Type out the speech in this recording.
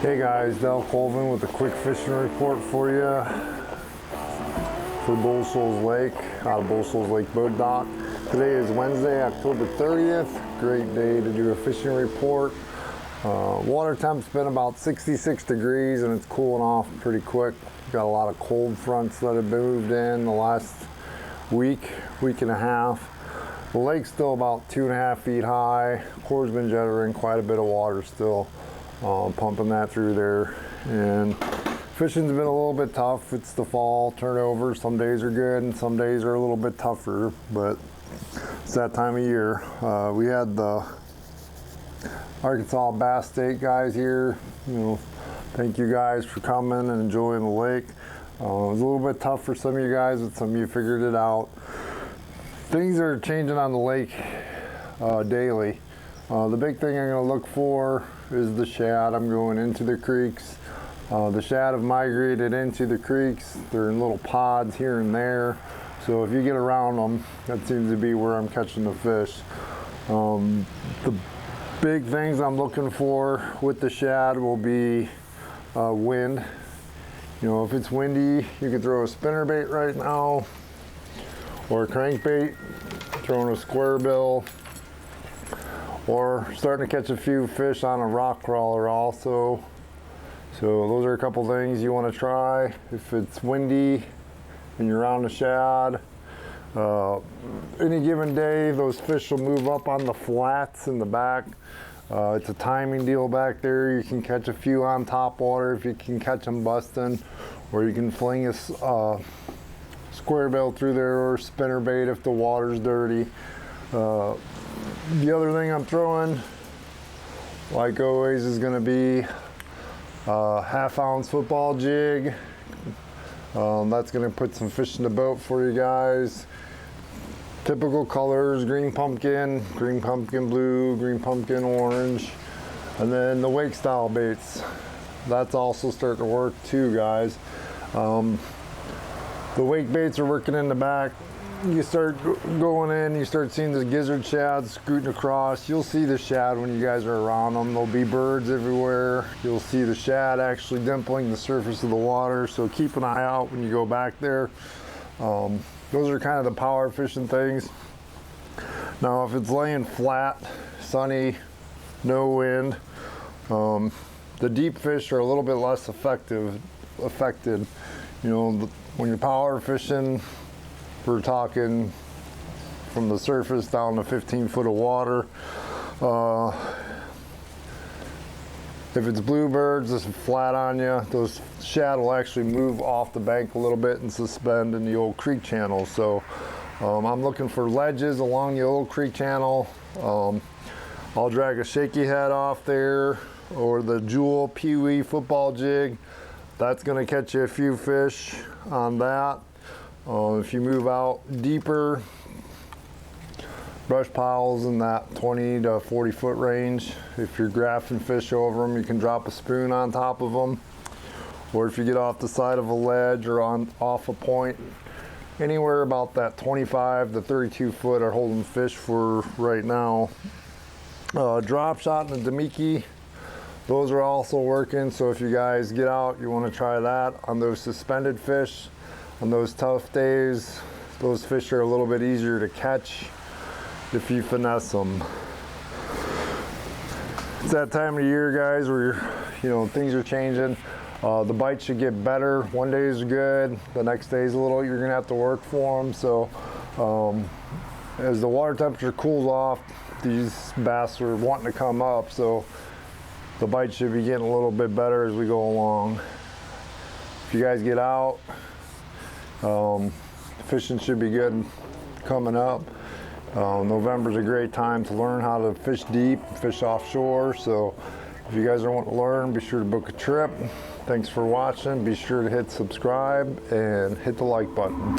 Hey guys, Colvin with a quick fishing report for you for Shoals Lake, out of Shoals Lake Boat Dock. Today is Wednesday, October 30th. Great day to do a fishing report. Water temp's been about 66 degrees and it's cooling off pretty quick. Got a lot of cold fronts that have moved in the last week and a half. The lake's still about 2.5 feet high. Core's been generating quite a bit of water still. Pumping that through there, and fishing's been a little bit tough. It's the fall turnover. Some days are good and some days are a little bit tougher, but it's that time of year. We had the Arkansas Bass State guys here. Thank you guys for coming and enjoying the lake. It was a little bit tough for some of you guys, but some of you figured it out. Things are changing on the lake daily. The big thing I'm going to look for is the shad. I'm going into the creeks. The shad have migrated into the creeks. They're in little pods here and there. So if you get around them, that seems to be where I'm catching the fish. The big things I'm looking for with the shad will be wind. If it's windy, you can throw a spinnerbait right now or a crankbait, throwing a square bill, or starting to catch a few fish on a rock crawler also. So those are a couple things you want to try. If it's windy and you're on the shad, any given day those fish will move up on the flats in the back. It's a timing deal back there. You can catch a few on top water if you can catch them busting, or you can fling a square bill through there, or spinnerbait if the water's dirty. The other thing I'm throwing, like always, is going to be a half-ounce football jig. That's going to put some fish in the boat for you guys. Typical colors: green pumpkin blue, green pumpkin orange, and then the wake style baits. That's also starting to work too, guys. The wake baits are working in the back. You start going in, you start seeing the gizzard shad scooting across. You'll see the shad when you guys are around them. There'll be birds everywhere. You'll see the shad actually dimpling the surface of the water, so keep an eye out when you go back there. Those are kind of the power fishing things. Now if it's laying flat, sunny, no wind, the deep fish are a little bit less affected. When you're power fishing, we're talking from the surface down to 15 foot of water. If it's bluebirds, it's flat on you, those shad will actually move off the bank a little bit and suspend in the old creek channel. So I'm looking for ledges along the old creek channel. I'll drag a shaky head off there, or the Jewel Pee-wee football jig. That's going to catch you a few fish on that. If you move out deeper, brush piles in that 20 to 40 foot range. If you're graphing fish over them, you can drop a spoon on top of them. Or if you get off the side of a ledge or off a point, anywhere about that 25 to 32 foot are holding fish for right now. Drop shot and a Demiki, those are also working. So if you guys get out, you want to try that on those suspended fish. On those tough days, those fish are a little bit easier to catch if you finesse them. It's that time of year, guys, where things are changing. The bites should get better. One day is good, the next day is you're gonna have to work for them. So as the water temperature cools off, these bass are wanting to come up, so the bites should be getting a little bit better as we go along. If you guys get out, fishing should be good coming up. November's a great time to learn how to fish deep, fish offshore. So if you guys are wanting to learn, be sure to book a trip. Thanks for watching. Be sure to hit subscribe and hit the like button.